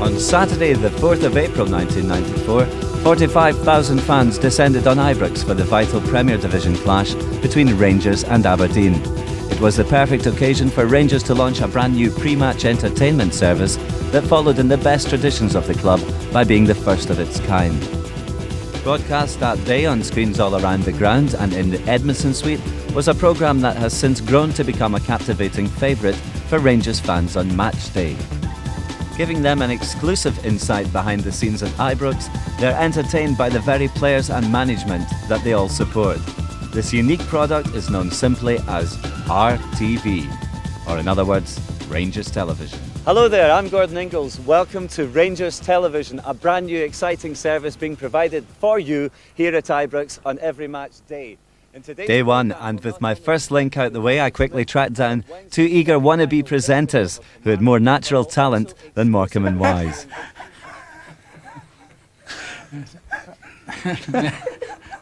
On Saturday, the 4th of April 1994, 45,000 fans descended on Ibrox for the vital Premier Division clash between Rangers and Aberdeen. It was the perfect occasion for Rangers to launch a brand new pre-match entertainment service that followed in the best traditions of the club by being the first of its kind. Broadcast that day on screens all around the ground and in the Edmondson Suite was a programme that has since grown to become a captivating favourite for Rangers fans on match day. Giving them an exclusive insight behind the scenes at Ibrox, they're entertained by the very players and management that they all support. This unique product is known simply as RTV, or in other words, Rangers Television. Hello there, I'm Gordon Ingalls. Welcome to Rangers Television, a brand new exciting service being provided for you here at Ibrox on every match day. Day one, and with my first link out the way, I quickly tracked down two eager wannabe presenters who had more natural talent than Morecambe and Wise.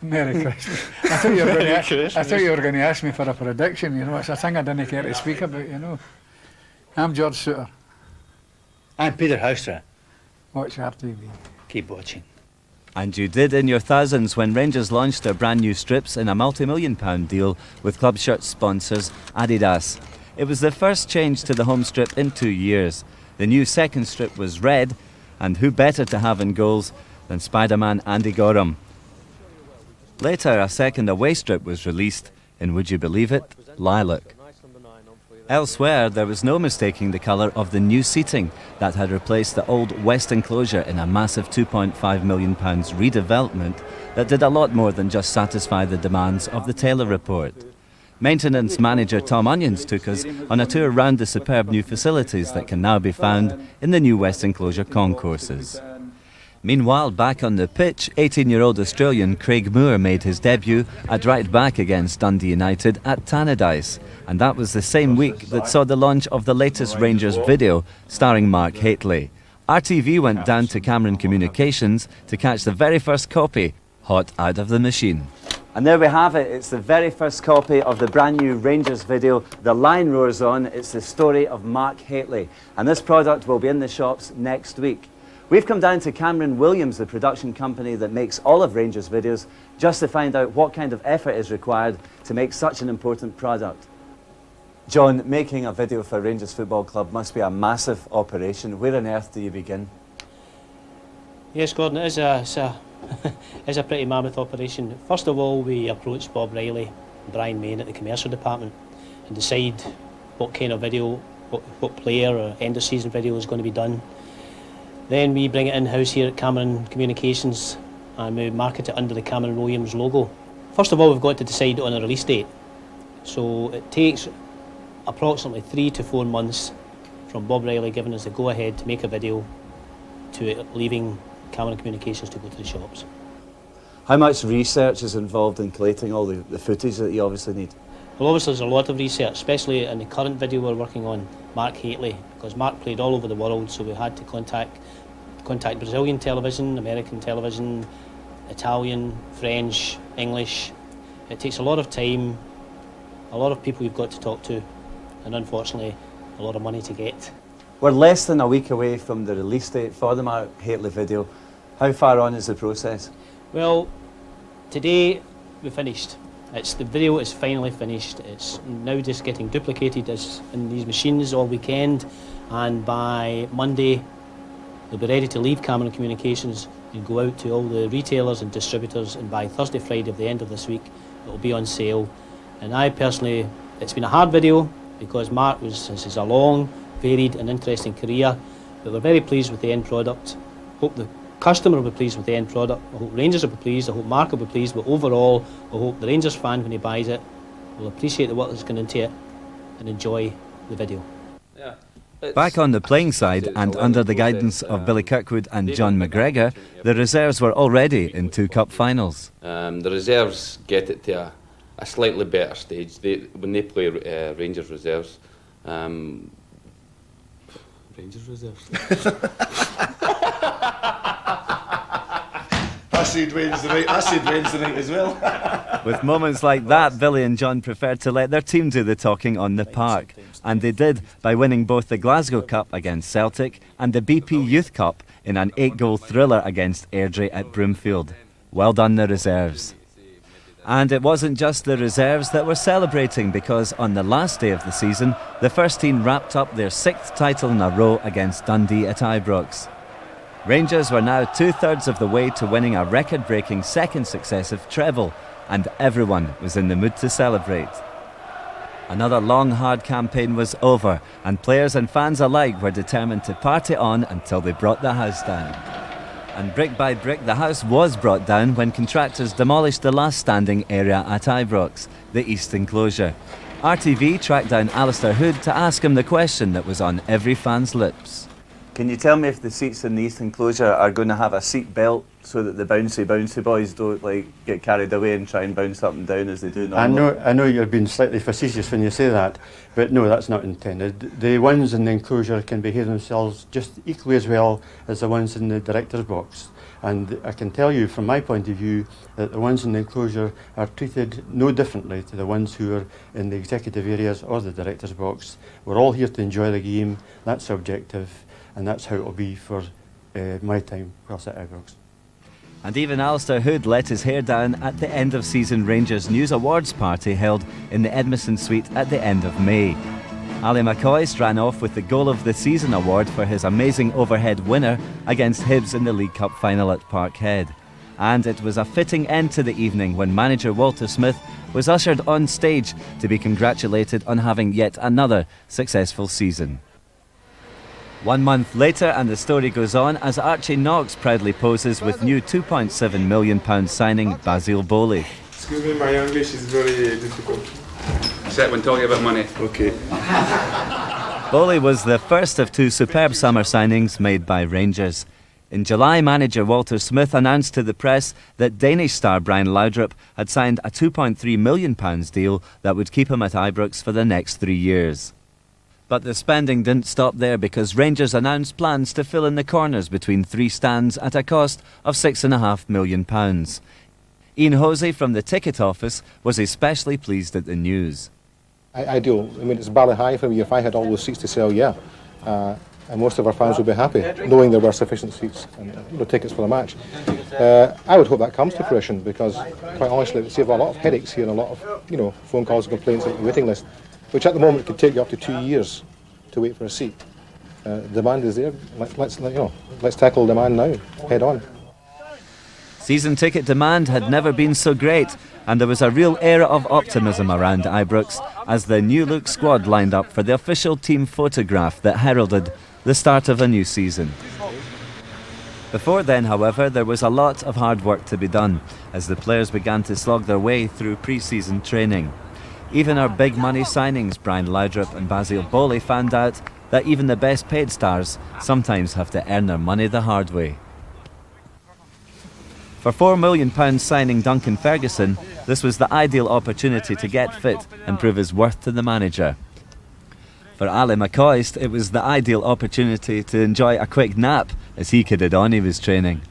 Merry Christmas. I thought you were going to ask me for a prediction, you know. It's a thing I didn't care to speak about, you know. I'm George Suter. I'm Peter Houstra. Watch RTV. Keep watching. And you did in your thousands when Rangers launched their brand new strips in a multi-million-pound deal with club shirt sponsors Adidas. It was the first change to the home strip in 2 years. The new second strip was red, and who better to have in goals than Spider-Man Andy Gorham. Later, a second away strip was released in, would you believe it, lilac. Elsewhere, there was no mistaking the colour of the new seating that had replaced the old west enclosure in a massive £2.5 million redevelopment that did a lot more than just satisfy the demands of the Taylor Report. Maintenance manager Tom Onions took us on a tour around the superb new facilities that can now be found in the new west enclosure concourses. Meanwhile, back on the pitch, 18-year-old Australian Craig Moore made his debut at right back against Dundee United at Tannadice, and that was the same week that saw the launch of the latest Rangers video starring Mark Hateley. RTV went down to Cameron Communications to catch the very first copy, hot out of the machine. And there we have it, it's the very first copy of the brand new Rangers video. The line roars on, it's the story of Mark Hateley, and this product will be in the shops next week. We've come down to Cameron Williams, the production company that makes all of Rangers videos, just to find out what kind of effort is required to make such an important product. John, making a video for Rangers Football Club must be a massive operation. Where on earth do you begin? Yes, Gordon, it is a pretty mammoth operation. First of all, we approached Bob Riley and Brian Main at the commercial department and decide what kind of video, what player or end of season video is going to be done. Then we bring it in-house here at Cameron Communications and we market it under the Cameron Williams logo. First of all, we've got to decide on a release date. So it takes approximately 3 to 4 months from Bob Riley giving us the go-ahead to make a video to it leaving Cameron Communications to go to the shops. How much research is involved in collating all the footage that you obviously need? Well, obviously there's a lot of research, especially in the current video we're working on, Mark Hateley, because Mark played all over the world, so we had to contact Brazilian television, American television, Italian, French, English. It takes a lot of time, a lot of people you've got to talk to, and unfortunately a lot of money to get. We're less than a week away from the release date for the Mark Hateley video. How far on is the process? Well, today we finished. The video is finally finished. It's now just getting duplicated in these machines all weekend, and by Monday they'll be ready to leave Cameron Communications and go out to all the retailers and distributors, and by Thursday, Friday of the end of this week it will be on sale. And I personally, it's been a hard video because Mark has a long, varied and interesting career, but we're very pleased with the end product. Hope the customer will be pleased with the end product. I hope Rangers will be pleased, I hope Mark will be pleased, but overall I hope the Rangers fan, when he buys it, will appreciate the work that's gone into it and enjoy the video. Yeah. Back on the playing side, and under the guidance of Billy Kirkwood and John McGregor, the reserves were already in 2 cup finals. The reserves get it to a slightly better stage. When they play Rangers reserves, Rangers reserves. I said Wednesday night as well. With moments like that, Billy and John preferred to let their team do the talking on the park. And they did by winning both the Glasgow Cup against Celtic and the BP Youth Cup in an 8-goal thriller against Airdrie at Broomfield. Well done, the reserves. And it wasn't just the reserves that were celebrating, because on the last day of the season, the first team wrapped up their 6th title in a row against Dundee at Ibrox. Rangers were now 2/3 of the way to winning a record-breaking second successive treble, and everyone was in the mood to celebrate. Another long, hard campaign was over, and players and fans alike were determined to party on until they brought the house down. And brick by brick, the house was brought down when contractors demolished the last standing area at Ibrox, the east enclosure. RTV tracked down Alistair Hood to ask him the question that was on every fan's lips. Can you tell me if the seats in the east enclosure are going to have a seat belt so that the bouncy boys don't get carried away and try and bounce up and down as they do normally? I know you're being slightly facetious when you say that, but no, that's not intended. The ones in the enclosure can behave themselves just equally as well as the ones in the director's box. And I can tell you from my point of view that the ones in the enclosure are treated no differently to the ones who are in the executive areas or the director's box. We're all here to enjoy the game, that's objective. And that's how it'll be for my time across at Ibrox. And even Alistair Hood let his hair down at the end of season Rangers News Awards party held in the Edmiston Suite at the end of May. Ali McCoist ran off with the Goal of the Season award for his amazing overhead winner against Hibs in the League Cup final at Parkhead. And it was a fitting end to the evening when manager Walter Smith was ushered on stage to be congratulated on having yet another successful season. 1 month later, and the story goes on as Archie Knox proudly poses with new £2.7 million signing Basile Bowley. Excuse me, my English is very difficult. Except when talking about money. Okay. Bowley was the first of 2 superb summer signings made by Rangers. In July, manager Walter Smith announced to the press that Danish star Brian Laudrup had signed a £2.3 million deal that would keep him at Ibrox for the next 3 years. But the spending didn't stop there, because Rangers announced plans to fill in the corners between 3 stands at a cost of £6.5 million. Ian Hosey from the ticket office was especially pleased at the news. Ideal. I mean, it's barely high for me. If I had all those seats to sell, yeah. And most of our fans would be happy, knowing there were sufficient seats and tickets for the match. I would hope that comes to fruition, because, quite honestly, it would save a lot of headaches here and a lot of, phone calls and complaints at the waiting list, which at the moment could take you up to 2 years to wait for a seat. Demand is there. Let's tackle demand now, head on. Season ticket demand had never been so great, and there was a real air of optimism around Ibrox as the new look squad lined up for the official team photograph that heralded the start of a new season. Before then, however, there was a lot of hard work to be done as the players began to slog their way through pre-season training. Even our big money signings, Brian Laudrup and Basile Bowley, found out that even the best paid stars sometimes have to earn their money the hard way. For £4 million signing Duncan Ferguson, this was the ideal opportunity to get fit and prove his worth to the manager. For Ali McCoist, it was the ideal opportunity to enjoy a quick nap as he kidded on he was training.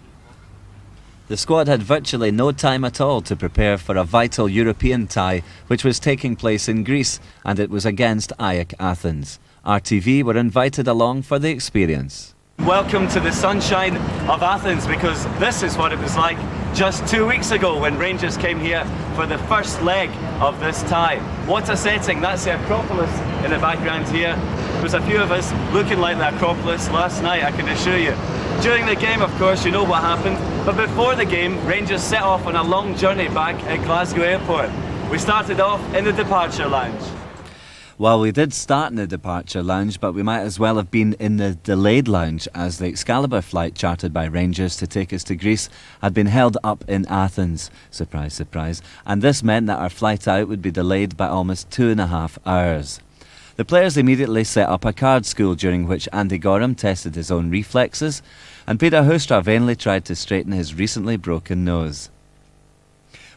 The squad had virtually no time at all to prepare for a vital European tie which was taking place in Greece, and it was against AEK Athens. RTV were invited along for the experience. Welcome to the sunshine of Athens, because this is what it was like just 2 weeks ago when Rangers came here for the first leg of this tie. What a setting, that's the Acropolis in the background here. There was a few of us looking like the Acropolis last night, I can assure you. During the game, of course, you know what happened, but before the game, Rangers set off on a long journey back at Glasgow Airport. We started off in the departure lounge. Well, we did start in the departure lounge, but we might as well have been in the delayed lounge, as the Excalibur flight chartered by Rangers to take us to Greece had been held up in Athens. Surprise, surprise. And this meant that our flight out would be delayed by almost 2.5 hours. The players immediately set up a card school, during which Andy Gorham tested his own reflexes, and Peter Hoekstra vainly tried to straighten his recently broken nose.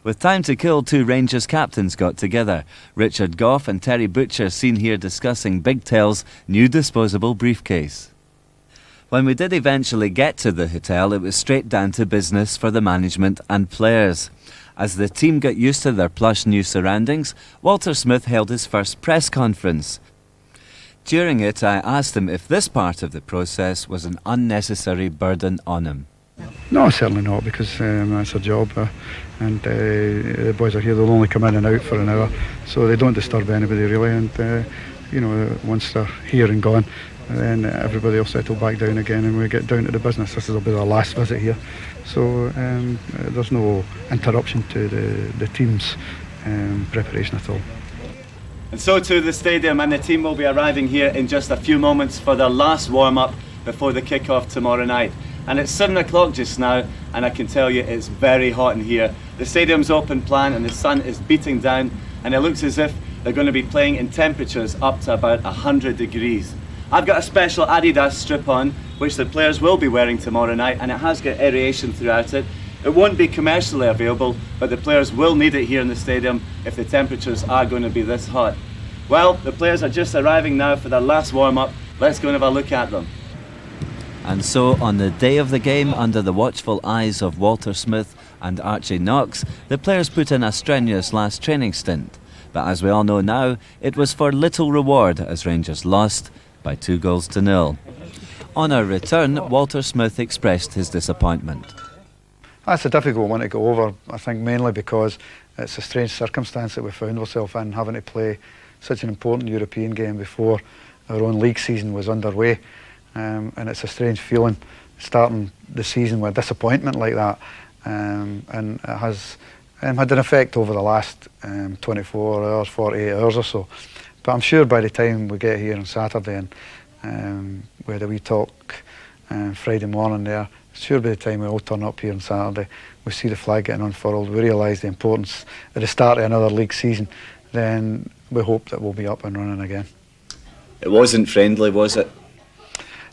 With time to kill, 2 Rangers captains got together. Richard Gough and Terry Butcher seen here discussing Big Tell's new disposable briefcase. When we did eventually get to the hotel, it was straight down to business for the management and players. As the team got used to their plush new surroundings, Walter Smith held his first press conference. During it, I asked him if this part of the process was an unnecessary burden on him. No, certainly not, because that's a job, and the boys are here. They'll only come in and out for an hour, so they don't disturb anybody really. And once they're here and gone, then everybody will settle back down again, and we get down to the business. This will be their last visit here, so there's no interruption to the team's preparation at all. And so to the stadium, and the team will be arriving here in just a few moments for their last warm-up before the kick-off tomorrow night. And it's 7 o'clock just now, and I can tell you it's very hot in here. The stadium's open plan and the sun is beating down, and it looks as if they're going to be playing in temperatures up to about 100 degrees. I've got a special Adidas strip on, which the players will be wearing tomorrow night, and it has got aeration throughout it. It won't be commercially available, but the players will need it here in the stadium if the temperatures are going to be this hot. Well, the players are just arriving now for their last warm-up. Let's go and have a look at them. And so, on the day of the game, under the watchful eyes of Walter Smith and Archie Knox, the players put in a strenuous last training stint. But as we all know now, it was for little reward as Rangers lost by 2-0. On our return, Walter Smith expressed his disappointment. That's a difficult one to go over, I think, mainly because it's a strange circumstance that we found ourselves in, having to play such an important European game before our own league season was underway. And it's a strange feeling starting the season with disappointment like that, and it has had an effect over the last 24 hours, 48 hours or so. But I'm sure by the time we get here on Saturday and we had a wee talk Friday morning there, sure by the time we all turn up here on Saturday, we see the flag getting unfurled, we realise the importance at the start of another league season, then we hope that we'll be up and running again. It wasn't friendly, was it?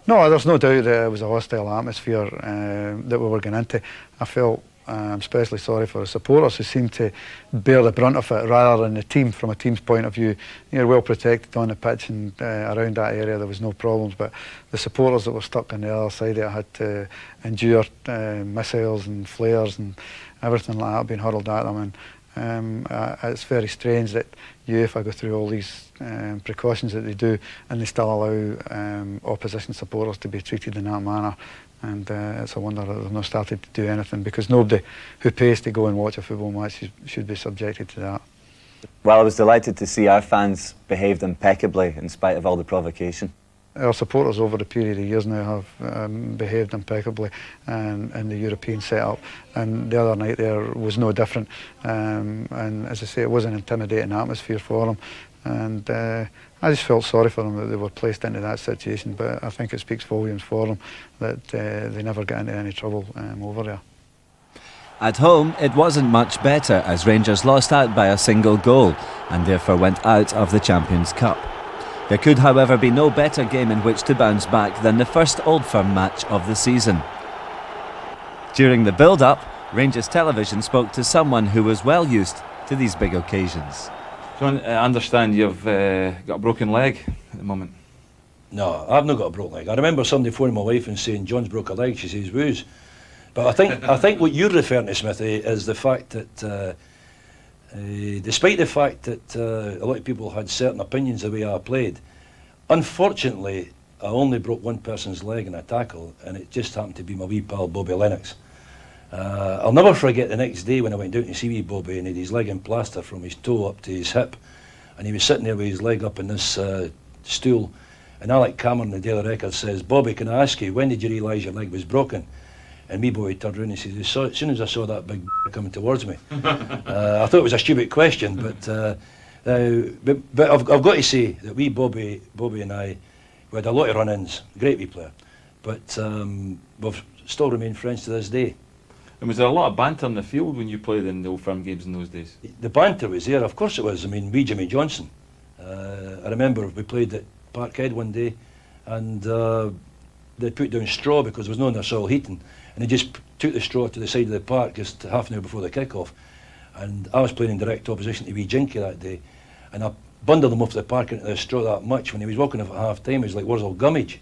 No, there's no doubt that it was a hostile atmosphere that we were going into. I felt especially sorry for the supporters who seemed to bear the brunt of it rather than the team. From a team's point of view, you're well protected on the pitch, and around that area there was no problems, but the supporters that were stuck on the other side of it had to endure missiles and flares and everything like that being hurled at them. And it's very strange that UEFA go through all these precautions that they do, and they still allow opposition supporters to be treated in that manner. And it's a wonder that they've not started to do anything, because nobody who pays to go and watch a football match should be subjected to that. Well, I was delighted to see our fans behaved impeccably in spite of all the provocation. Our supporters over the period of years now have behaved impeccably in the European setup, and the other night there was no different. And as I say, it was an intimidating atmosphere for them, and I just felt sorry for them that they were placed into that situation, but I think it speaks volumes for them that they never get into any trouble over there. At home, it wasn't much better as Rangers lost out by a single goal and therefore went out of the Champions' Cup. There could, however, be no better game in which to bounce back than the first Old Firm match of the season. During the build-up, Rangers Television spoke to someone who was well used to these big occasions. John, I understand you've got a broken leg at the moment. No, I've not got a broken leg. I remember somebody phoning my wife and saying, John's broke a leg. She says, woos. But I think what you're referring to, Smithy, is the fact that despite the fact that a lot of people had certain opinions of the way I played, unfortunately, I only broke one person's leg in a tackle, and it just happened to be my wee pal Bobby Lennox. I'll never forget the next day when I went down to see wee Bobby, and he had his leg in plaster from his toe up to his hip, and he was sitting there with his leg up in this stool, and Alec Cameron, the Daily Record, says, Bobby, can I ask you, when did you realise your leg was broken? And me boy turned around and he says, as soon as I saw that big coming towards me. I thought it was a stupid question, but I've got to say that wee Bobby and I, we had a lot of run-ins, great wee player, but we've still remained friends to this day. And was there a lot of banter in the field when you played in the Old Firm games in those days? The banter was there, of course it was. I mean, wee Jimmy Johnson. I remember we played at Parkhead one day, and they put down straw because there was no under soil heating, and they just took the straw to the side of the park just half an hour before the kick-off. And I was playing in direct opposition to wee Jinky that day, and I bundled him off the park into the straw that much. When he was walking off at half-time, he was like, where's all gummage?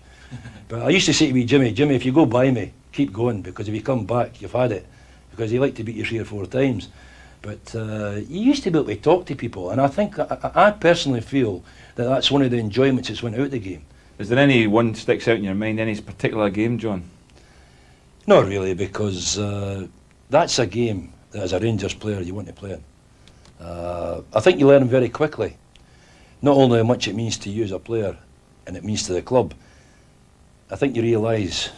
But I used to say to wee Jimmy, if you go by me, keep going, because if you come back, you've had it. Because he liked to beat you 3 or 4 times. But you used to be able to talk to people, and I think, I personally feel that that's one of the enjoyments that's went out of the game. Is there any one sticks out in your mind, any particular game, John? Not really, because that's a game that as a Rangers player you want to play in. I think you learn very quickly, not only how much it means to you as a player and it means to the club, I think you realise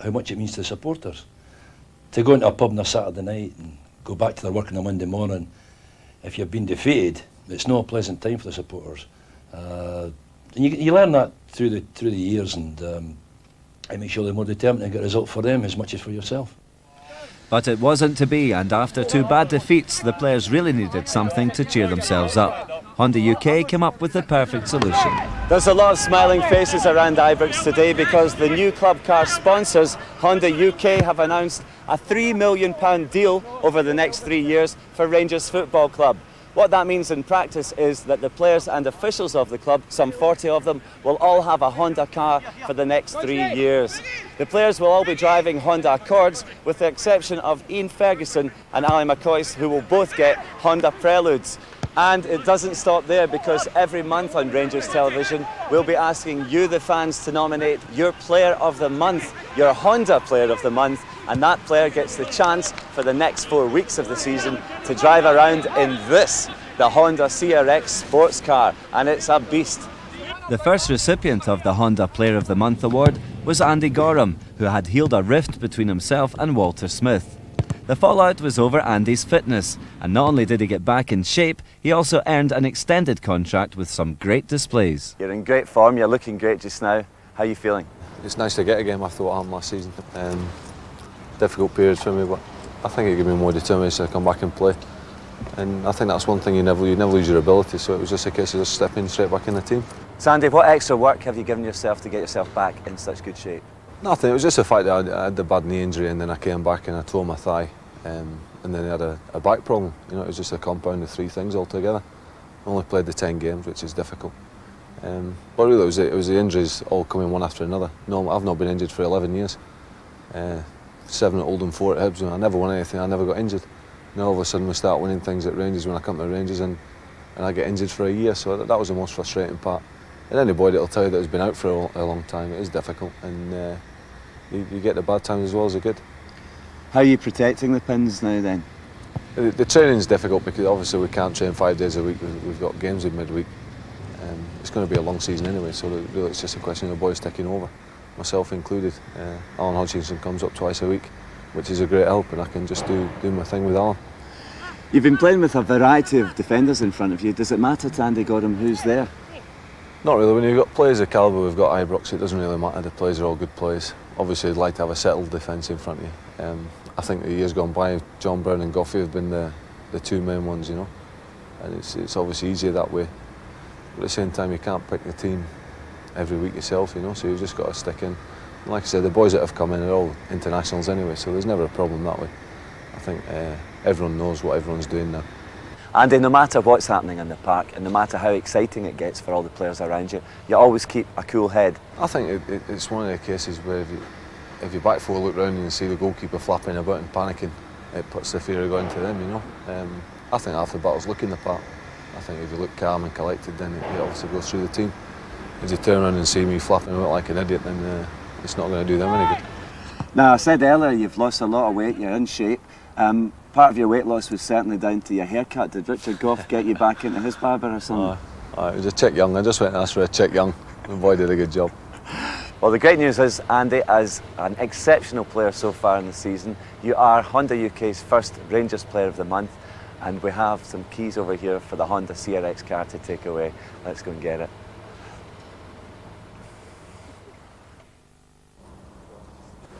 how much it means to the supporters. To go into a pub on a Saturday night and go back to their work on a Monday morning, if you've been defeated, it's not a pleasant time for the supporters. And you learn that through the years, and it makes you more determined to get a result for them as much as for yourself. But it wasn't to be, and after 2 bad defeats, the players really needed something to cheer themselves up. Honda UK came up with the perfect solution. There's a lot of smiling faces around Ibrox today because the new club car sponsors, Honda UK, have announced a £3 million deal over the next 3 years for Rangers Football Club. What that means in practice is that the players and officials of the club, some 40 of them, will all have a Honda car for the next 3 years. The players will all be driving Honda Accords, with the exception of Ian Ferguson and Ali McCoy, who will both get Honda Preludes. And it doesn't stop there, because every month on Rangers Television we'll be asking you, the fans, to nominate your Player of the Month, your Honda Player of the Month, and that player gets the chance for the next 4 weeks of the season to drive around in this, the Honda CRX sports car, and it's a beast. The first recipient of the Honda Player of the Month award was Andy Gorham, who had healed a rift between himself and Walter Smith. The fallout was over Andy's fitness, and not only did he get back in shape, he also earned an extended contract with some great displays. You're in great form, you're looking great just now. How are you feeling? It's nice to get a game after what happened last season. Difficult period for me, but I think it gave me more determination to come back and play. And I think that's one thing, you never lose your ability, so it was just a case of just stepping straight back in the team. Sandy, what extra work have you given yourself to get yourself back in such good shape? Nothing, it was just the fact that I had the bad knee injury, and then I came back and I tore my thigh, and then I had a back problem. You know, it was just a compound of 3 things altogether. I only played the 10 games, which is difficult. But really it was the injuries all coming one after another. No, I've not been injured for 11 years. 7 at Oldham, 4 at Hibs. I never won anything, I never got injured. Now all of a sudden we start winning things at Rangers when I come to Rangers, and I get injured for a year, so that was the most frustrating part. And anybody that'll tell you that has been out for a long time, it is difficult, and you get the bad times as well as the good. How are you protecting the pins now then? The training's difficult because obviously we can't train 5 days a week, we've got games in midweek. It's going to be a long season anyway, so really it's just a question of the boys taking over, myself included. Alan Hodgkinson comes up twice a week, which is a great help, and I can just do my thing with Alan. You've been playing with a variety of defenders in front of you. Does it matter to Andy Gorham who's there? Not really. When you've got players of calibre we've got Ibrox, it doesn't really matter. The players are all good players. Obviously I'd like to have a settled defence in front of you. I think the years gone by, John Brown and Goffey have been the 2 main ones, you know, and it's obviously easier that way. But at the same time, you can't pick the team every week yourself, you know, so you've just got to stick in. And like I said, the boys that have come in are all internationals anyway, so there's never a problem that way. I think everyone knows what everyone's doing now. Andy, no matter what's happening in the park, and no matter how exciting it gets for all the players around you, you always keep a cool head. I think it's one of the cases where if your back 4 look round and you see the goalkeeper flapping about and panicking, it puts the fear of going to them, you know. I think half the battle's looking the part. I think if you look calm and collected, then it obviously goes through the team. If you turn around and see me flapping about like an idiot, then it's not going to do them any good. Now, I said earlier you've lost a lot of weight, you're in shape. Part of your weight loss was certainly down to your haircut. Did Richard Goff get you back into his barber or something? It was a Chick Young. I just went and asked for a Chick Young, and boy did a good job. Well, the great news is, Andy, as an exceptional player so far in the season, you are Honda UK's first Rangers Player of the Month, and we have some keys over here for the Honda CRX car to take away. Let's go and get it.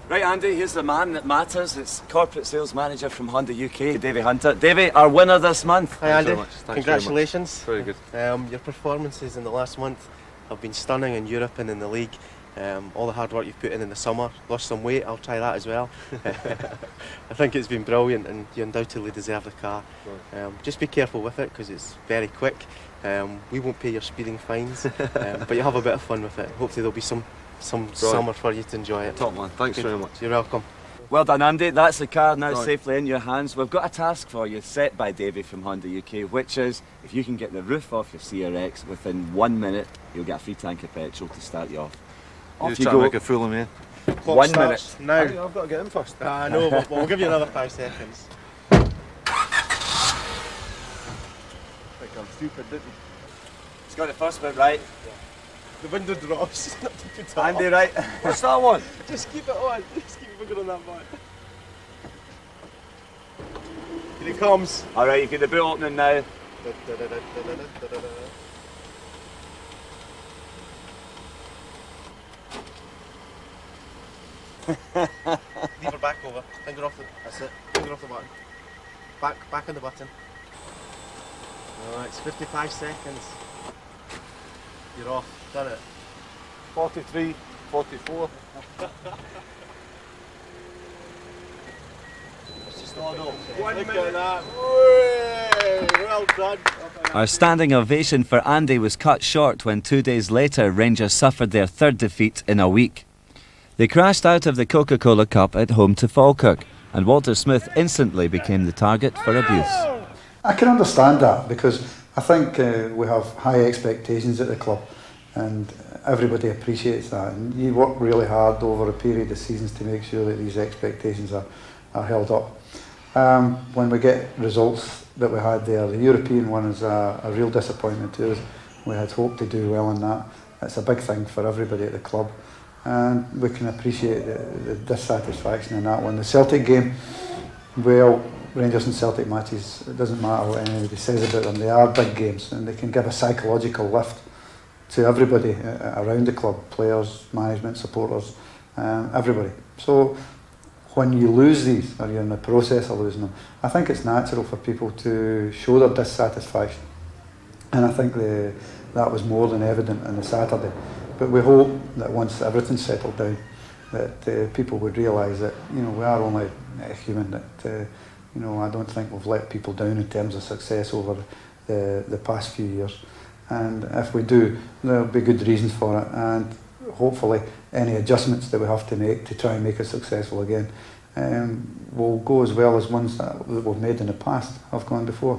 Right, Andy, here's the man that matters. It's Corporate Sales Manager from Honda UK, Davy Hunter. Davy, our winner this month. Hi, Andy. Thanks Congratulations. very good. Your performances in the last month have been stunning in Europe and in the league. All the hard work you've put in the summer. Lost some weight, I'll try that as well. I think it's been brilliant, and you undoubtedly deserve the car. Just be careful with it because it's very quick. We won't pay your speeding fines, but you'll have a bit of fun with it. Hopefully there'll be some summer for you to enjoy it. Top man, thanks very much. You're welcome. Well done, Andy. That's the car now Right. safely in your hands. We've got a task for you set by Davey from Honda UK, which is if you can get the roof off your CRX within 1 minute, you'll get a free tank of petrol to start you off. You Off try to make a fool of me. Clock 1 starts minute. now. I've got to get in first. I know, but we'll give you another 5 seconds. I think I'm stupid, didn't you? He's got the first bit right. The window drops. Not to put it up. Andy, right? What's that one? Just keep it on. Just keep finger on that button. Here he comes. All right, you get the boot opening now. Lever back over. Finger off the. That's it. Finger off the button. Back on the button. Alright, it's 55 seconds. You're off. Done it. 43, 44. Look at that. Way! Well done. Our standing ovation for Andy was cut short when 2 days later Rangers suffered their third defeat in a week. They crashed out of the Coca-Cola Cup at home to Falkirk, and Walter Smith instantly became the target for abuse. I can understand that because I think we have high expectations at the club and everybody appreciates that, and you work really hard over a period of seasons to make sure that these expectations are held up. When we get results that we had there, the European one is a real disappointment to us. We had hoped to do well in that. It's a big thing for everybody at the club, and we can appreciate the dissatisfaction in that one. The Celtic game, well, Rangers and Celtic matches, it doesn't matter what anybody says about them, they are big games and they can give a psychological lift to everybody around the club, players, management, supporters, everybody. So when you lose these, or you're in the process of losing them, I think it's natural for people to show their dissatisfaction. And I think that was more than evident on the Saturday. But we hope that once everything's settled down, that people would realise that, you know, we are only human, that you know, I don't think we've let people down in terms of success over the past few years. And if we do, there'll be good reasons for it, and hopefully any adjustments that we have to make to try and make it successful again will go as well as ones that we've made in the past have gone before.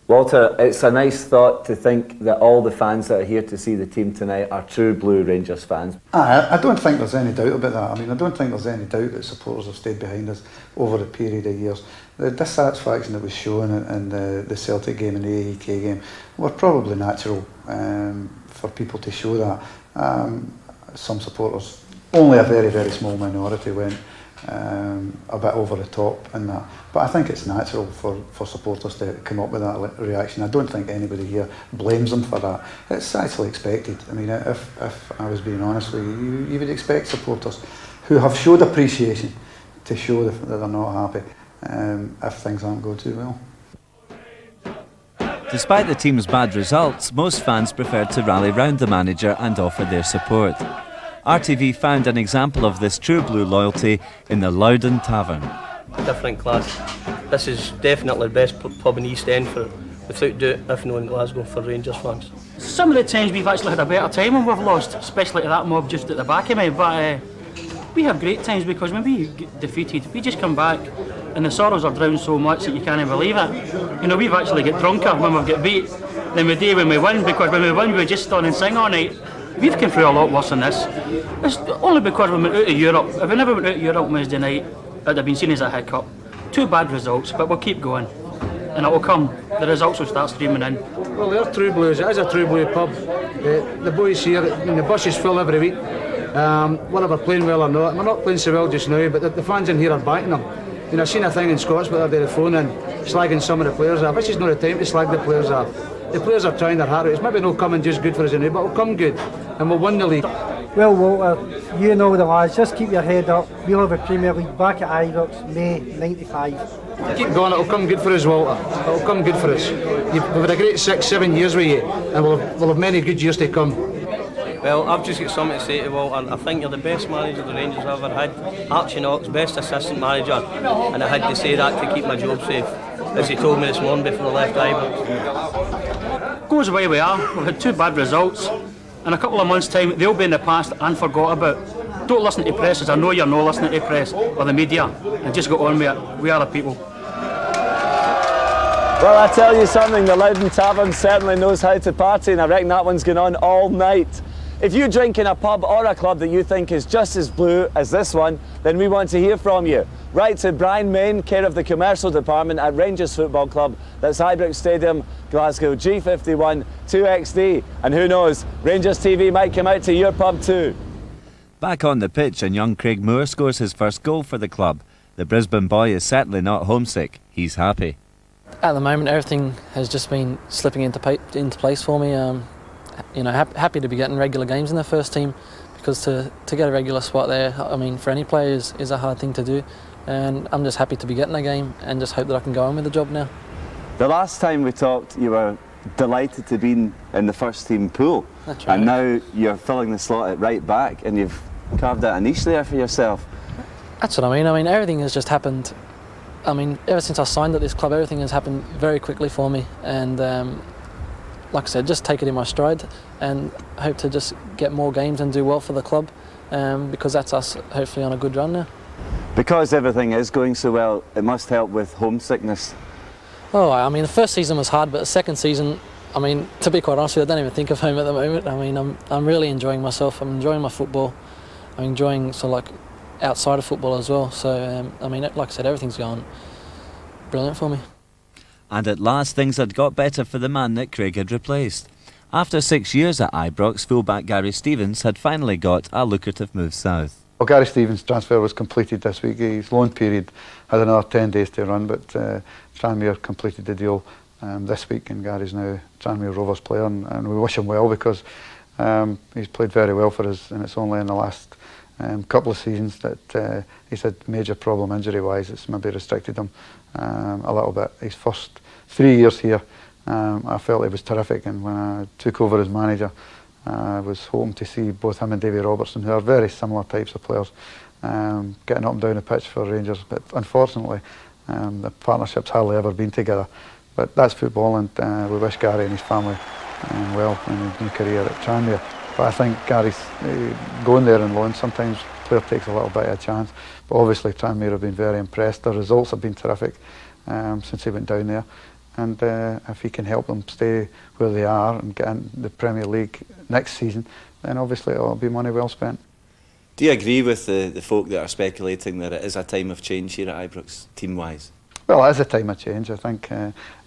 Walter, it's a nice thought to think that all the fans that are here to see the team tonight are true Blue Rangers fans. I don't think there's any doubt about that. I mean, I don't think there's any doubt that supporters have stayed behind us over a period of years. The dissatisfaction that was shown in the Celtic game and the AEK game were probably natural for people to show that. Some supporters, only a very, very small minority, went a bit over the top in that. But I think it's natural for supporters to come up with that reaction. I don't think anybody here blames them for that. It's actually expected. I mean, if I was being honest with you, you would expect supporters who have showed appreciation to show that they're not happy if things aren't going too well. Despite the team's bad results, most fans preferred to rally round the manager and offer their support. RTV found an example of this true blue loyalty in the Loudon Tavern. Different class. This is definitely the best pub in East End for, without doubt, if not in Glasgow, for Rangers fans. Some of the times we've actually had a better time when we've lost, especially to that mob just at the back of me, but we have great times because when we get defeated, we just come back and the sorrows are drowned so much that you can't believe it. You know, we've actually get drunker when we get beat than we do when we win, because when we win we just stand and sing all night. We've come through a lot worse than this. It's only because we went out of Europe. If we never went out of Europe Wednesday night, it'd have been seen as a hiccup. 2 bad results, but we'll keep going. And it will come. The results will start streaming in. Well, they're True Blues. It is a True Blue pub. The boys here, I mean, the bus is full every week. Whether we're playing well or not. We're not playing so well just now, but the fans in here are backing them. You know, I've seen a thing in Scots where they're phoning slagging some of the players off. This is not the time to slag the players off. The players are trying their heart out. It's maybe not coming just good for us now, but it'll come good, and we'll win the league. Well, Walter, you know the lads, just keep your head up. We'll have a Premier League back at Ibrox, May '95. Keep going, it'll come good for us, Walter. It'll come good for us. We've had a great 6-7 years with you, and we'll have many good years to come. Well, I've just got something to say to Walter. I think you're the best manager the Rangers have ever had. Archie Knox, best assistant manager, and I had to say that to keep my job safe, as he told me this morning before I left Ibrox. Goes away we are. We've had 2 bad results. In a couple of months' time, they'll be in the past and forgot about. don't listen to press, as I know you're not listening to press or the media, and just go on with it. We are the people. Well, I tell you something, the Loudon Tavern certainly knows how to party, and I reckon that one's going on all night. If you drink in a pub or a club that you think is just as blue as this one, then we want to hear from you. Write to Brian Main, care of the commercial department at Rangers Football Club. That's Ibrox Stadium, Glasgow, G51 2XD. And who knows, Rangers TV might come out to your pub too. Back on the pitch, and young Craig Moore scores his first goal for the club. The Brisbane boy is certainly not homesick. He's happy. At the moment, everything has just been slipping into place for me. You know, happy to be getting regular games in the first team, because to get a regular spot there, I mean, for any player is a hard thing to do. And I'm just happy to be getting a game and just hope that I can go on with the job now. The last time we talked, you were delighted to be in the first team pool. That's right. And now you're filling the slot at right back, and you've carved out a niche there for yourself. That's what I mean. I mean, everything has just happened. I mean, ever since I signed at this club, everything has happened very quickly for me. And like I said, just take it in my stride and hope to just get more games and do well for the club, because that's us hopefully on a good run now. Because everything is going so well, it must help with homesickness. Oh, I mean, the first season was hard, but the second season, I mean, to be quite honest with you, I don't even think of home at the moment. I mean, I'm really enjoying myself. I'm enjoying my football. I'm enjoying sort of like outside of football as well. So, I mean, like I said, everything's gone brilliant for me. And at last, things had got better for the man that Craig had replaced. After 6 years at Ibrox, fullback Gary Stevens had finally got a lucrative move south. Well, Gary Stevens' transfer was completed this week. His loan period had another 10 days to run, but Tranmere completed the deal this week, and Gary's now Tranmere Rovers player, and we wish him well, because he's played very well for us, and it's only in the last couple of seasons that he's had major problem injury-wise. It's maybe restricted him a little bit. His first 3 years here, I felt he was terrific, and when I took over as manager, I was hoping to see both him and Davy Robertson, who are very similar types of players, getting up and down the pitch for Rangers. But unfortunately, the partnership's hardly ever been together. But that's football, and we wish Gary and his family well in his new career at Tranmere. But I think Gary's going there on loan. Sometimes the player takes a little bit of a chance. But obviously Tranmere have been very impressed. The results have been terrific since he went down there. And if he can help them stay where they are and get in the Premier League next season, then obviously it'll be money well spent. Do you agree with the folk that are speculating that it is a time of change here at Ibrox, team-wise? Well, it is a time of change. I think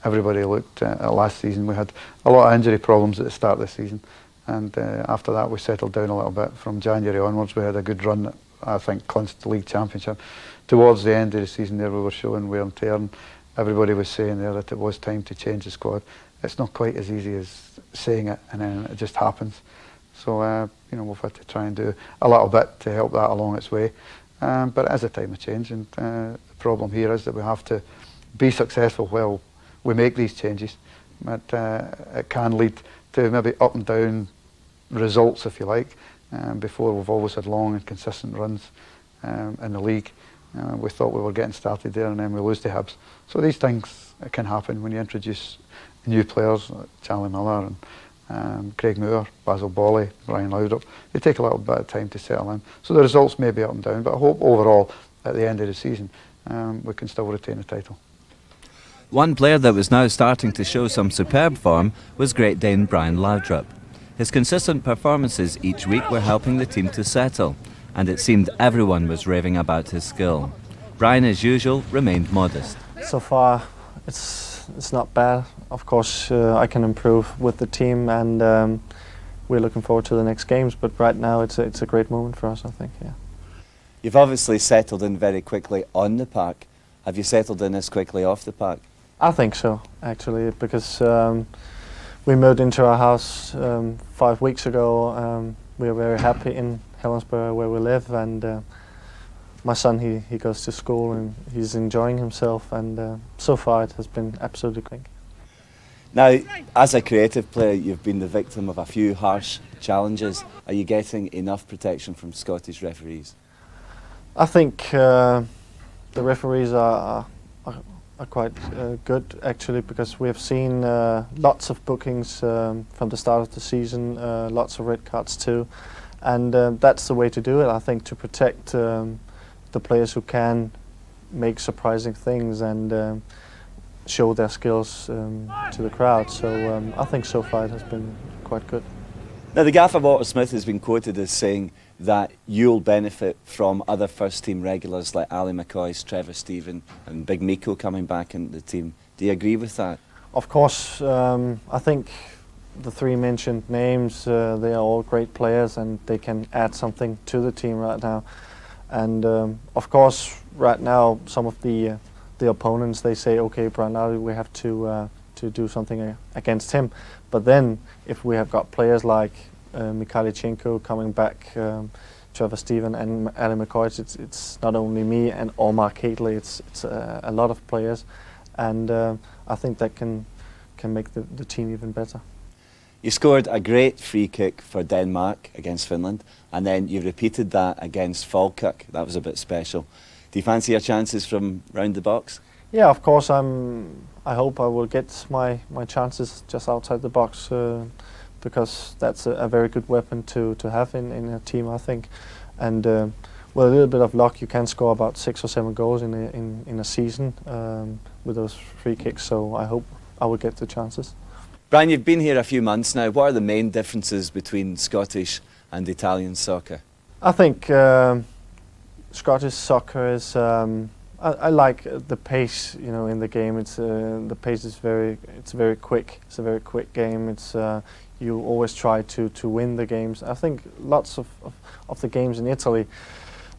everybody looked at last season. We had a lot of injury problems at the start of the season, and after that we settled down a little bit. From January onwards we had a good run that I think clinched the league championship. Towards the end of the season there we were showing wear and tear, and everybody was saying there that it was time to change the squad. It's not quite as easy as saying it and then it just happens. So, you know, we've had to try and do a little bit to help that along its way. But it is a time of change, and the problem here is that we have to be successful while we make these changes. But it can lead to maybe up and down results, if you like. Before, we've always had long and consistent runs in the league. We thought we were getting started there, and then we lose to Hibs. So these things can happen when you introduce new players like Charlie Miller and Craig Moore, Basil Bolly, Brian Laudrup. They take a little bit of time to settle in. So the results may be up and down, but I hope overall at the end of the season we can still retain the title. One player that was now starting to show some superb form was Great Dane Brian Laudrup. His consistent performances each week were helping the team to settle, and it seemed everyone was raving about his skill. Brian, as usual, remained modest. So far, it's not bad. Of course, I can improve with the team, and we're looking forward to the next games. But right now, it's a great moment for us, I think. Yeah. You've obviously settled in very quickly on the park. Have you settled in as quickly off the park? I think so, actually, because we moved into our house 5 weeks ago. We are very happy in Helensburgh where we live, and my son, he goes to school and he's enjoying himself, and so far it has been absolutely great. Now, as a creative player, you've been the victim of a few harsh challenges. Are you getting enough protection from Scottish referees? I think the referees are quite good, actually, because we have seen lots of bookings from the start of the season, lots of red cards too, and that's the way to do it, I think, to protect the players who can make surprising things and show their skills to the crowd. So I think so far it has been quite good. Now, the gaffer Walter Smith has been quoted as saying that you'll benefit from other first-team regulars like Ali McCoist, Trevor Stephen and Big Miko coming back into the team. Do you agree with that? Of course, I think the three mentioned names, they are all great players and they can add something to the team right now. And of course, right now, some of the opponents, they say, okay, Brian Lowry, we have to do something against him. But then, if we have got players like Mikhailichenko coming back, Trevor Stephen and Ali McCoy, it's not only me and Mark Hadley, it's a lot of players, and I think that can make the team even better. You scored a great free kick for Denmark against Finland, and then you repeated that against Falkirk. That was a bit special. Do you fancy your chances from round the box? Yeah, of course. I hope I will get my chances just outside the box, because that's a very good weapon to have in a team, I think. And with a little bit of luck, you can score about 6 or 7 goals in a season with those free kicks. So I hope I will get the chances. Brian, you've been here a few months now. What are the main differences between Scottish and Italian soccer? I think Scottish soccer is. I like the pace, in the game. It's the pace is very quick. It's a very quick game. It's you always try to win the games. I think lots of the games in Italy,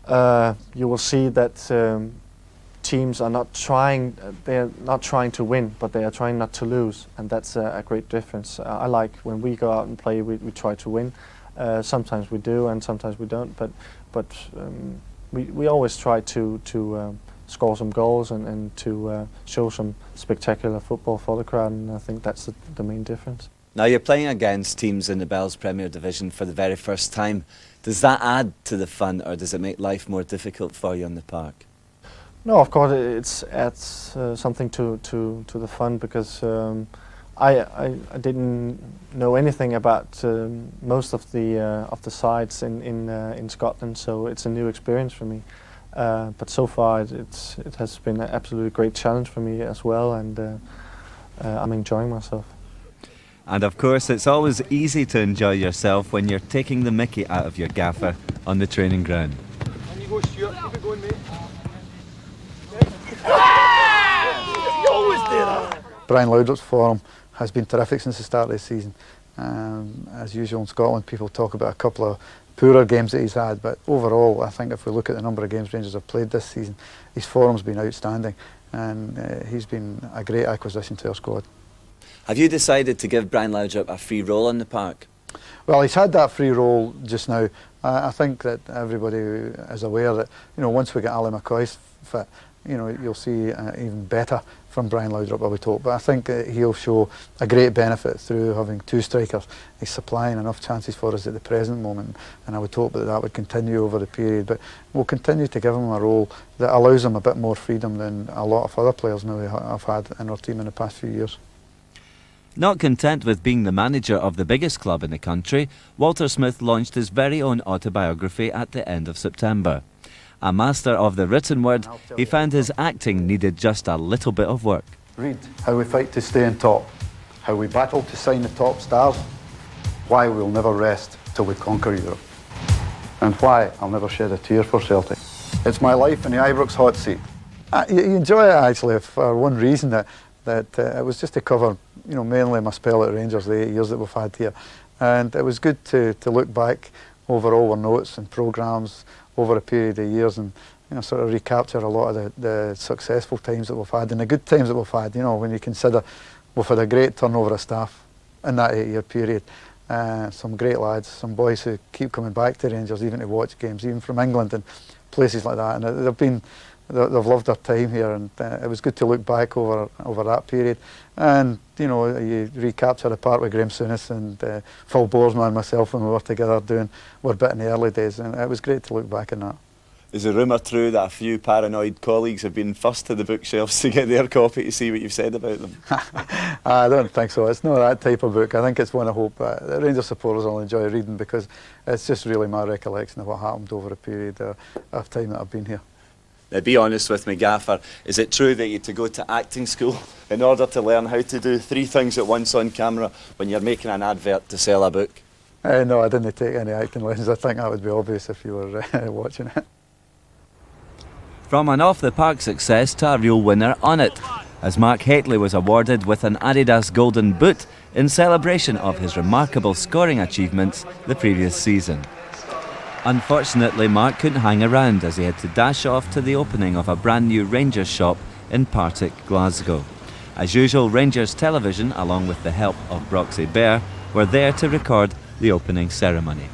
you will see that teams are not trying. They're not trying to win, but they are trying not to lose, and that's a great difference. I like when we go out and play, we try to win. Sometimes we do, and sometimes we don't. But we always try to score some goals and to show some spectacular football for the crowd, and I think that's the main difference. Now, you're playing against teams in the Bells Premier Division for the very first time. Does that add to the fun, or does it make life more difficult for you on the park? No, of course it adds something to the fun, because I didn't know anything about most of the sides in Scotland, so it's a new experience for me. But so far it has been an absolutely great challenge for me as well, and I'm enjoying myself. And of course, it's always easy to enjoy yourself when you're taking the mickey out of your gaffer on the training ground. And you go, Stuart. Keep it going, mate. You always do that. Brian Laudrup's form has been terrific since the start of the season. As usual in Scotland, people talk about a couple of poorer games that he's had, but overall, I think if we look at the number of games Rangers have played this season, his form's been outstanding, and he's been a great acquisition to our squad. Have you decided to give Brian Laudrup a free roll in the park? Well, he's had that free roll just now. I think that everybody is aware that, once we get Ali McCoy fit, you'll see even better from Brian Laudrup, I would hope. But I think he'll show a great benefit through having 2 strikers. He's supplying enough chances for us at the present moment, and I would hope that would continue over the period. But we'll continue to give him a role that allows him a bit more freedom than a lot of other players now have had in our team in the past few years. Not content with being the manager of the biggest club in the country, Walter Smith launched his very own autobiography at the end of September. A master of the written word, he found his acting needed just a little bit of work. Read how we fight to stay on top, how we battle to sign the top stars, why we'll never rest till we conquer Europe, and why I'll never shed a tear for Celtic. It's my life in the Ibrox hot seat. You enjoy it actually for one reason, that it was just to cover, mainly my spell at Rangers, the 8 years that we've had here, and it was good to look back over all our notes and programmes over a period of years and sort of recapture a lot of the successful times that we've had and the good times that we've had. When you consider we've had a great turnover of staff in that 8-year period, some great lads, some boys who keep coming back to Rangers even to watch games, even from England and places like that, and they've loved their time here, and it was good to look back over that period. And you recapture the part with Graham Souness and Phil Borsman and myself when we were together doing our bit in the early days, and it was great to look back on that. Is the rumour true that a few paranoid colleagues have been first to the bookshelves to get their copy to see what you've said about them? I don't think so. It's not that type of book. I think it's one I hope the Rangers supporters will enjoy reading, because it's just really my recollection of what happened over a period of time that I've been here. Now, be honest with me, Gaffer. Is it true that you had to go to acting school in order to learn how to do 3 things at once on camera when you're making an advert to sell a book? No, I didn't take any acting lessons. I think that would be obvious if you were watching it. From an off-the-park success to a real winner on it, as Mark Hateley was awarded with an Adidas Golden Boot in celebration of his remarkable scoring achievements the previous season. Unfortunately, Mark couldn't hang around as he had to dash off to the opening of a brand new Rangers shop in Partick, Glasgow. As usual, Rangers Television, along with the help of Broxy Bear, were there to record the opening ceremony.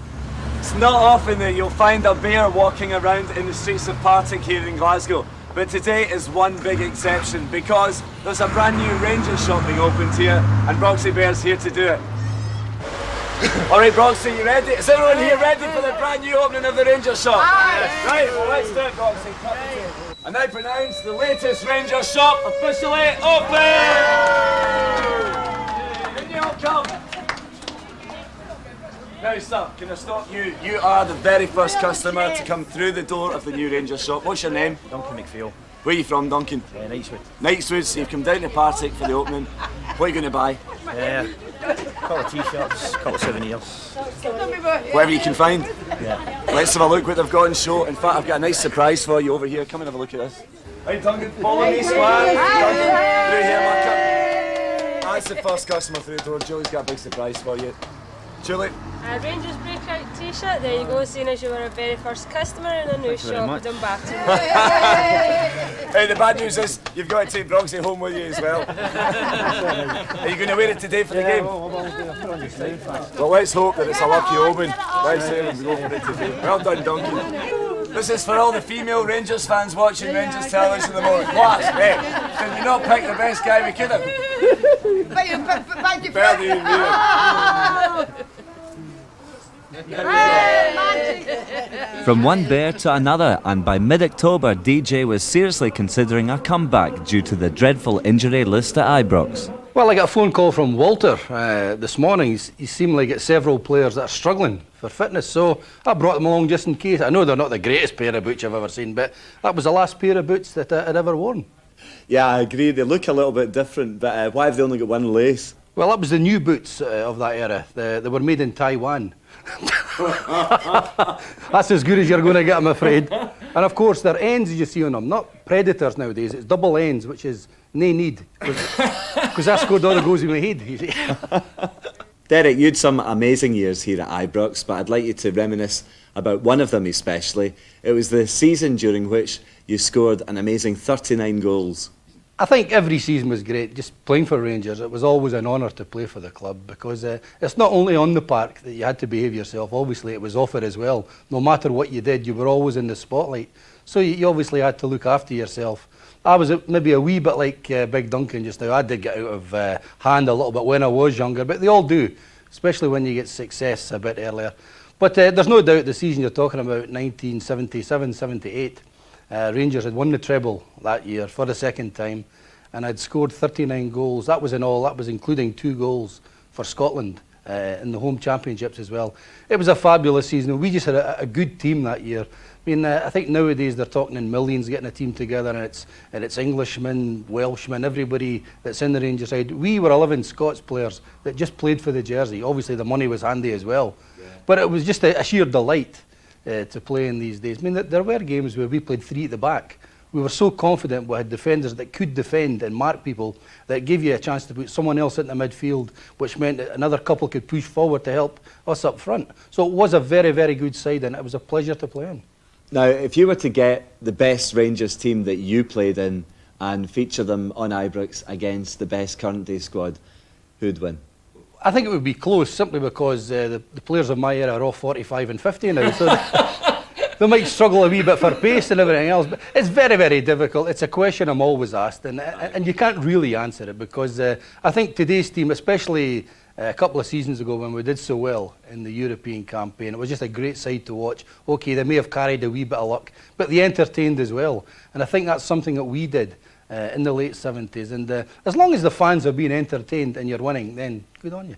It's not often that you'll find a bear walking around in the streets of Partick here in Glasgow, but today is one big exception because there's a brand new Rangers shop being opened here and Broxy Bear's here to do it. Alright Broxy, you ready? Is everyone here ready for the brand new opening of the Rangers shop? Aye. Right, well let's do it Broxy. Cut the tape. I now pronounce the latest Rangers shop officially open! In you all come. Now, sir, can I stop you? You are the very first customer to come through the door of the new Rangers shop. What's your name? Duncan McPhail. Where are you from, Duncan? Knightswood. Knightswood, so you've come down to Partick for the opening. What are you going to buy? A couple of t-shirts, a couple of souvenirs. Whatever you can find. Yeah. Let's have a look what they've got in show. In fact, I've got a nice surprise for you over here. Come and have a look at this. Right, Duncan, follow me, squad. Duncan, through here, Mark. That's the first customer through the door. Julie's got a big surprise for you. Julie? A Rangers Breakout t-shirt, there you go, seeing as you were our very first customer in a new shop done back to Hey, the bad news is you've got to take Broxy home with you as well. Are you going to wear it today for the game? Well, let's hope that it's a lucky omen. Let's say we go for it today. Well done, Duncan. This is for all the female Rangers fans watching Rangers television at the moment. What? Hey, did we not pick the best guy we could have? Better than you. From one bear to another, and by mid-October, DJ was seriously considering a comeback due to the dreadful injury list at Ibrox. Well, I got a phone call from Walter this morning. He seemed like it's several players that are struggling for fitness, so I brought them along just in case. I know they're not the greatest pair of boots I've ever seen, but that was the last pair of boots that I'd ever worn. Yeah, I agree. They look a little bit different, but why have they only got one lace? Well, that was the new boots of that era. They were made in Taiwan. That's as good as you're going to get, I'm afraid. And of course, they're ends as you see on them, not predators nowadays. It's double ends, which is no need, because I scored all the goals in my head, you see. Derek, you had some amazing years here at Ibrox, but I'd like you to reminisce about one of them especially. It was the season during which you scored an amazing 39 goals. I think every season was great, just playing for Rangers. It was always an honour to play for the club because it's not only on the park that you had to behave yourself, obviously it was off it as well. No matter what you did, you were always in the spotlight. So you obviously had to look after yourself. I was maybe a wee bit like Big Duncan just now. I did get out of hand a little bit when I was younger, but they all do, especially when you get success a bit earlier. But there's no doubt the season you're talking about, 1977-78, Rangers had won the treble that year for the second time, and I'd scored 39 goals. That was in all. That was including 2 goals for Scotland in the home championships as well. It was a fabulous season. We just had a good team that year. I mean, I think nowadays they're talking in millions getting a team together, and it's Englishmen, Welshmen, everybody that's in the Rangers side. We were 11 Scots players that just played for the jersey. Obviously, the money was handy as well, but it was just a sheer delight to play in these days. I mean, there were games where we played 3 at the back. We were so confident we had defenders that could defend and mark people that gave you a chance to put someone else in the midfield, which meant that another couple could push forward to help us up front. So it was a very, very good side, and it was a pleasure to play in. Now, if you were to get the best Rangers team that you played in and feature them on Ibrox against the best current day squad, who'd win? I think it would be close, simply because the players of my era are all 45 and 50 now, so they might struggle a wee bit for pace and everything else, but it's very, very difficult. It's a question I'm always asked, and you can't really answer it, because I think today's team, especially a couple of seasons ago when we did so well in the European campaign. It was just a great side to watch. OK, they may have carried a wee bit of luck, but they entertained as well. And I think that's something that we did in the late 70s. And as long as the fans are being entertained and you're winning, then good on you.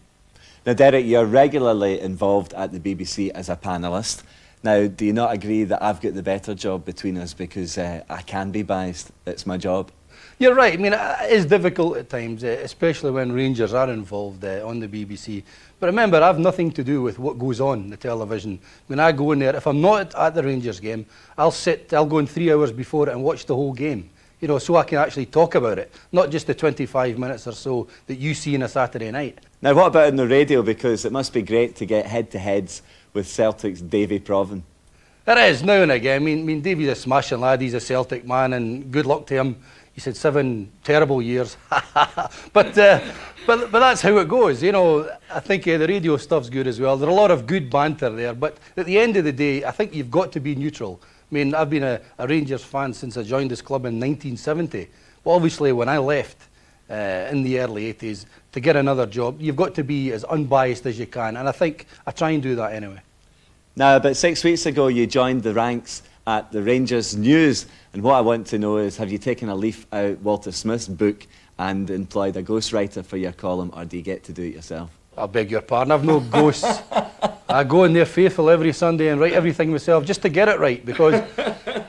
Now, Derek, you're regularly involved at the BBC as a panellist. Now, do you not agree that I've got the better job between us because I can be biased? It's my job. You're right. I mean, it is difficult at times, especially when Rangers are involved on the BBC. But remember, I've nothing to do with what goes on the television. When I go in there, if I'm not at the Rangers game, I'll go in 3 hours before it and watch the whole game. You know, so I can actually talk about it, not just the 25 minutes or so that you see on a Saturday night. Now, what about on the radio? Because it must be great to get head-to-heads with Celtic's Davy Provan. It is, now and again. I mean, Davy's a smashing lad, he's a Celtic man, and good luck to him. He said 7 terrible years. but that's how it goes. You know, I think the radio stuff's good as well. There's a lot of good banter there, but at the end of the day, I think you've got to be neutral. I mean, I've been a Rangers fan since I joined this club in 1970. Well, obviously, when I left in the early 80s to get another job, you've got to be as unbiased as you can, and I think I try and do that anyway. Now, about 6 weeks ago, you joined the ranks at the Rangers News, and what I want to know is, have you taken a leaf out Walter Smith's book and employed a ghostwriter for your column, or do you get to do it yourself? I beg your pardon, I've no ghosts. I go in there faithful every Sunday and write everything myself just to get it right, because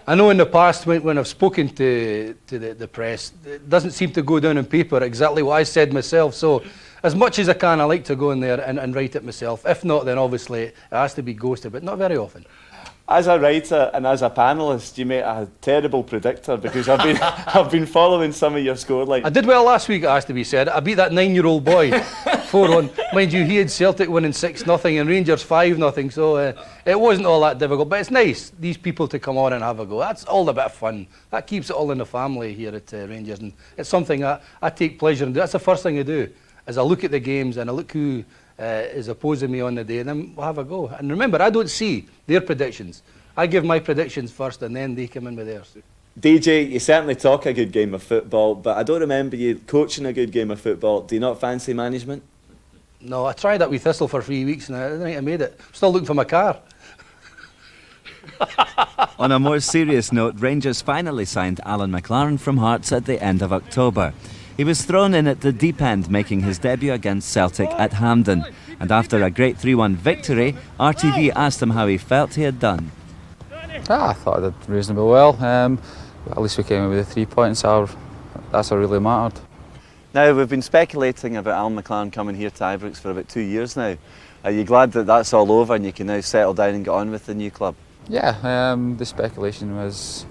I know in the past when I've spoken to the press, it doesn't seem to go down on paper exactly what I said myself. So as much as I can, I like to go in there and write it myself. If not, then obviously it has to be ghosted, but not very often. As a writer and as a panellist, you make a terrible predictor, because I've been following some of your scorelines. I did well last week, it has to be said. I beat that 9-year-old boy 4-1. Mind you, he had Celtic winning 6-0 and Rangers 5-0, so it wasn't all that difficult. But it's nice, these people to come on and have a go. That's all a bit of fun. That keeps it all in the family here at Rangers, and it's something I take pleasure in. That's the first thing I do, is I look at the games and I look who is opposing me on the day, and then we'll have a go. And remember, I don't see their predictions. I give my predictions first, and then they come in with theirs. DJ, you certainly talk a good game of football, but I don't remember you coaching a good game of football. Do you not fancy management? No, I tried that with Thistle for 3 weeks, and I don't think I made it. Still looking for my car. On a more serious note, Rangers finally signed Alan McLaren from Hearts at the end of October. He was thrown in at the deep end, making his debut against Celtic at Hampden. And after a great 3-1 victory, RTV asked him how he felt he had done. I thought I did reasonably well. At least we came in with the 3 points, so that's what really mattered. Now, we've been speculating about Alan McLaren coming here to Ibrox for about 2 years now. Are you glad that that's all over and you can now settle down and get on with the new club? Yeah, the speculation was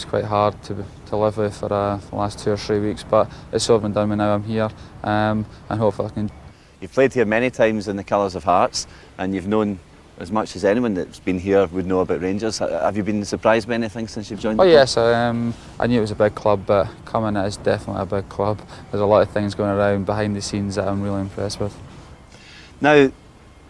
quite hard to live with for the last 2 or 3 weeks, but it's all been done with now I'm here, and hopefully I can. You've played here many times in the colours of Hearts, and you've known as much as anyone that's been here would know about Rangers. Have you been surprised by anything since you've joined the club? Yes, I knew it was a big club, but coming in, it's definitely a big club. There's a lot of things going around behind the scenes that I'm really impressed with. Now,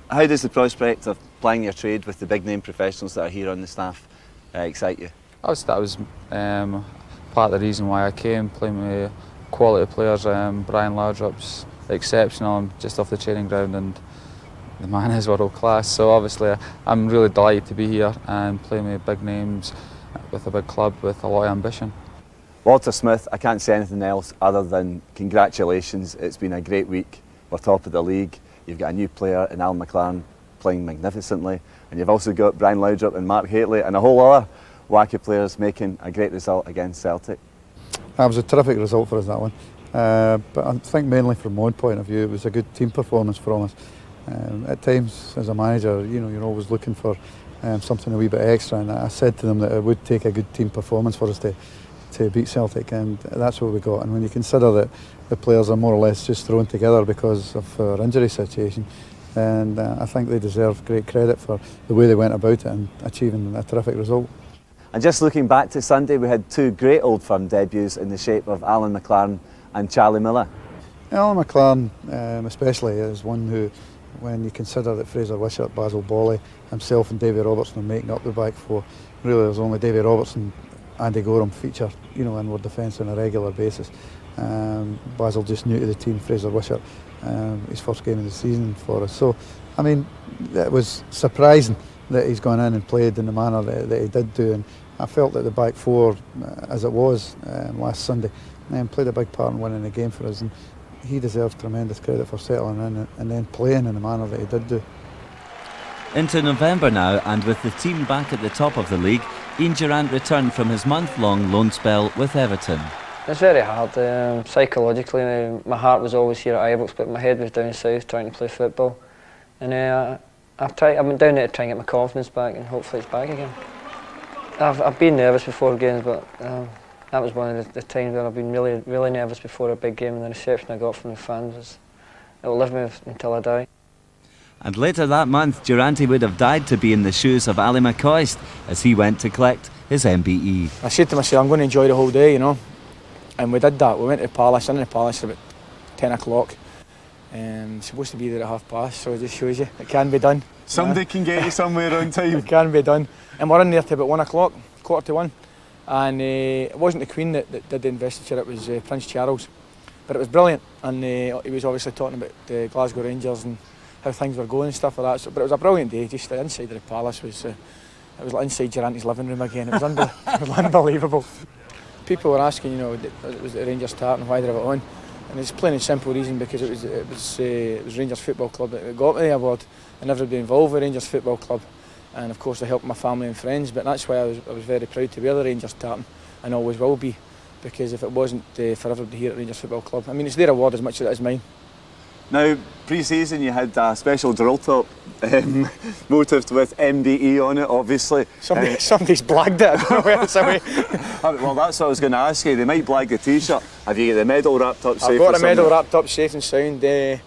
how does the prospect of plying your trade with the big name professionals that are here on the staff excite you? That was part of the reason why I came, playing with quality players. Brian Laudrup's exceptional, just off the training ground, and the man is world class. So obviously I'm really delighted to be here and playing with big names with a big club with a lot of ambition. Walter Smith, I can't say anything else other than congratulations. It's been a great week. We're top of the league. You've got a new player in Alan McLaren playing magnificently, and you've also got Brian Laudrup and Mark Hateley and a whole other wacky players making a great result against Celtic. That was a terrific result for us, that one. But I think mainly from my point of view, it was a good team performance from us. At times, as a manager, you know, you're always looking for something a wee bit extra, and I said to them that it would take a good team performance for us to beat Celtic, and that's what we got. And when you consider that the players are more or less just thrown together because of our injury situation, and I think they deserve great credit for the way they went about it and achieving a terrific result. And just looking back to Sunday, we had 2 great Old Firm debuts in the shape of Alan McLaren and Charlie Miller. Alan McLaren especially is one who, when you consider that Fraser Wishart, Basil Bawley, himself and Davy Robertson are making up the back four, really there's only Davy Robertson, Andy Gorham feature, you know, in our defence on a regular basis. Basil just new to the team, Fraser Wishart, his first game of the season for us. So, I mean, it was surprising that he's gone in and played in the manner that he did do, and I felt that the back four, as it was last Sunday, played a big part in winning the game for us, and he deserves tremendous credit for settling in and then playing in the manner that he did do. Into November now, and with the team back at the top of the league, Ian Durrant returned from his month-long loan spell with Everton. It's very hard. Psychologically, my heart was always here at Ibrox, but my head was down south trying to play football. And I've been down there to try and get my confidence back, and hopefully it's back again. I've been nervous before games, but that was one of the times where I've been really nervous before a big game, and the reception I got from the fans it'll live me until I die. And later that month, Durante would have died to be in the shoes of Ali McCoist as he went to collect his MBE. I said to myself, I'm going to enjoy the whole day, you know. And we did that. We went to the Palace, in the Palace at about 10 o'clock. Supposed to be there at past, so it just shows you it can be done. Somebody can get you somewhere on time. It can be done. And we're in there till about 1 o'clock, 1:45. And it wasn't the Queen that did the investiture, it was Prince Charles. But it was brilliant, and he was obviously talking about the Glasgow Rangers and how things were going and stuff like that. So, but it was a brilliant day. Just the inside of the Palace was it was like inside Durante's living room again. It was, it was unbelievable. People were asking, you know, was the Rangers start and why did I have it on? And it's plain and simple reason, because it was Rangers Football Club that got me the award, and everybody involved with Rangers Football Club, and of course I helped my family and friends. But that's why I was very proud to wear the Rangers tartan, and always will be, because if it wasn't for everybody here at Rangers Football Club, I mean, it's their award as much as it is mine. Now, pre-season you had a special drill top motived with MBE on it, obviously. Somebody's blagged it, I don't know where it's away. Well, that's what I was going to ask you. They might blag the t-shirt. Have you got the medal wrapped up safe? I've got the medal wrapped up safe and sound. I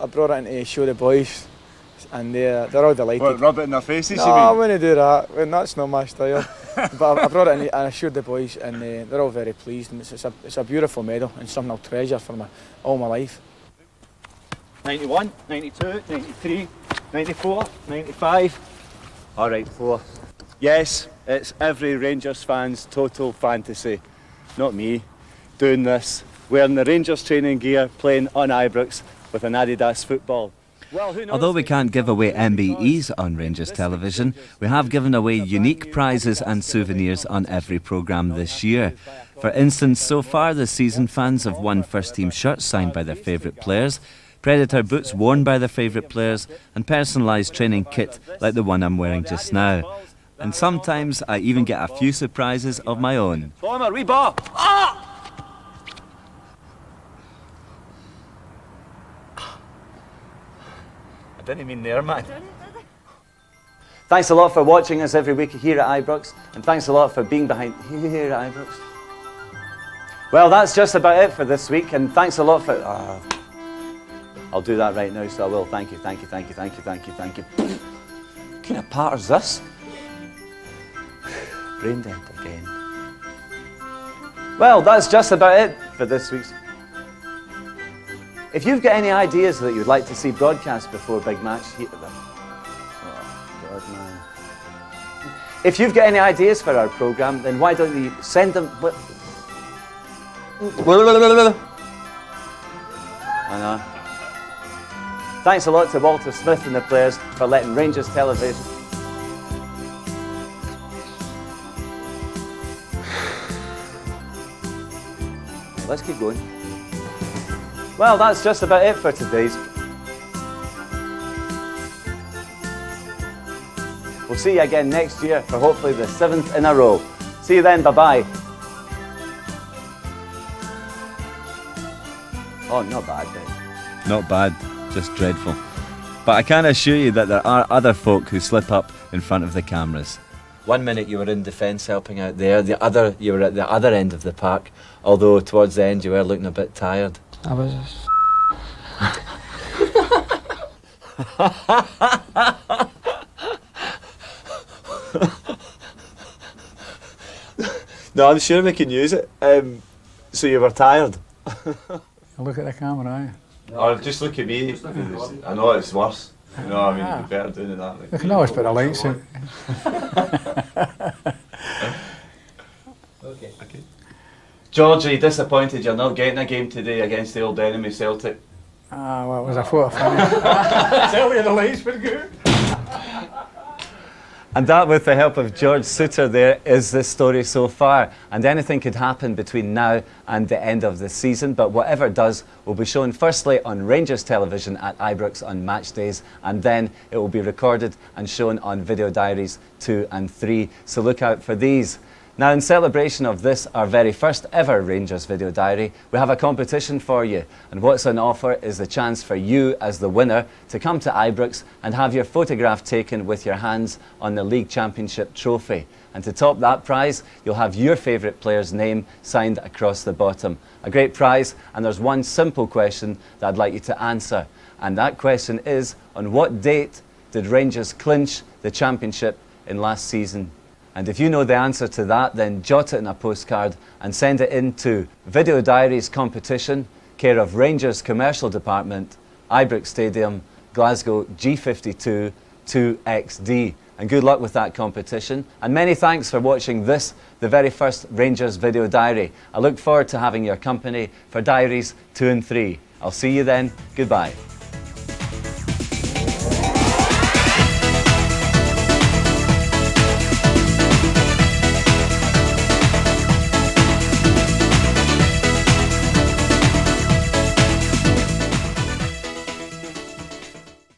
brought it in to show the boys, and they're all delighted. What, rub it in their faces, no, you mean? I wouldn't do that. Well, that's not my style. But I brought it in and I showed the boys, and they're all very pleased. And it's a beautiful medal and something I'll treasure for all my life. 91, 92, 93, 94, 95. All right, 4. Yes, it's every Rangers fan's total fantasy. Not me, doing this, wearing the Rangers training gear, playing on Ibrox with an Adidas football. Well, who knows? Although we can't give away MBEs on Rangers television, we have given away unique prizes and souvenirs on every programme this year. For instance, so far this season, fans have won first-team shirts signed by their favourite players, Predator boots worn by their favourite players, and personalised training kit like the one I'm wearing just now. And sometimes I even get a few surprises of my own. Former wee ball! Ah! I didn't mean there, man. Thanks a lot for watching us every week here at Ibrox, and thanks a lot for being behind here at Ibrox. Well, that's just about it for this week, and thanks a lot for... I'll do that right now, so I will. Thank you, thank you, thank you, thank you, thank you, thank you. What kind of patter's this? Brain dead again. Well, that's just about it for this week's... If you've got any ideas that you'd like to see broadcast before big match... Oh, God, man. If you've got any ideas for our programme, then why don't you send them... I know. Thanks a lot to Walter Smith and the players for letting Rangers television... Let's keep going. Well, that's just about it for today's... We'll see you again next year for hopefully the 7th in a row. See you then, bye-bye. Oh, not bad, then. Not bad. Just dreadful. But I can assure you that there are other folk who slip up in front of the cameras. 1 minute you were in defence helping out there, the other you were at the other end of the park, although towards the end you were looking a bit tired. I was... No, I'm sure we can use it. So you were tired? Look at the camera, aye. Or just look at me. I know it's worse. You know, I mean, you'd be better doing it that way. You can always put a light suit. Okay. George, are you disappointed you're not getting a game today against the old enemy Celtic? Well, it was a photo finish. Tell you the lights were good. And that, with the help of George Suter there, is the story so far. And anything could happen between now and the end of the season, but whatever does will be shown firstly on Rangers television at Ibrox on match days, and then it will be recorded and shown on Video Diaries 2 and 3. So look out for these. Now, in celebration of this, our very first ever Rangers Video Diary, we have a competition for you. And what's on offer is the chance for you, as the winner, to come to Ibrox and have your photograph taken with your hands on the League Championship trophy. And to top that prize, you'll have your favourite player's name signed across the bottom. A great prize, and there's one simple question that I'd like you to answer. And that question is, on what date did Rangers clinch the championship in last season? And if you know the answer to that, then jot it in a postcard and send it in to Video Diaries Competition, care of Rangers Commercial Department, Ibrox Stadium, Glasgow G52 2XD. And good luck with that competition. And many thanks for watching this, the very first Rangers Video Diary. I look forward to having your company for Diaries 2 and 3. I'll see you then. Goodbye.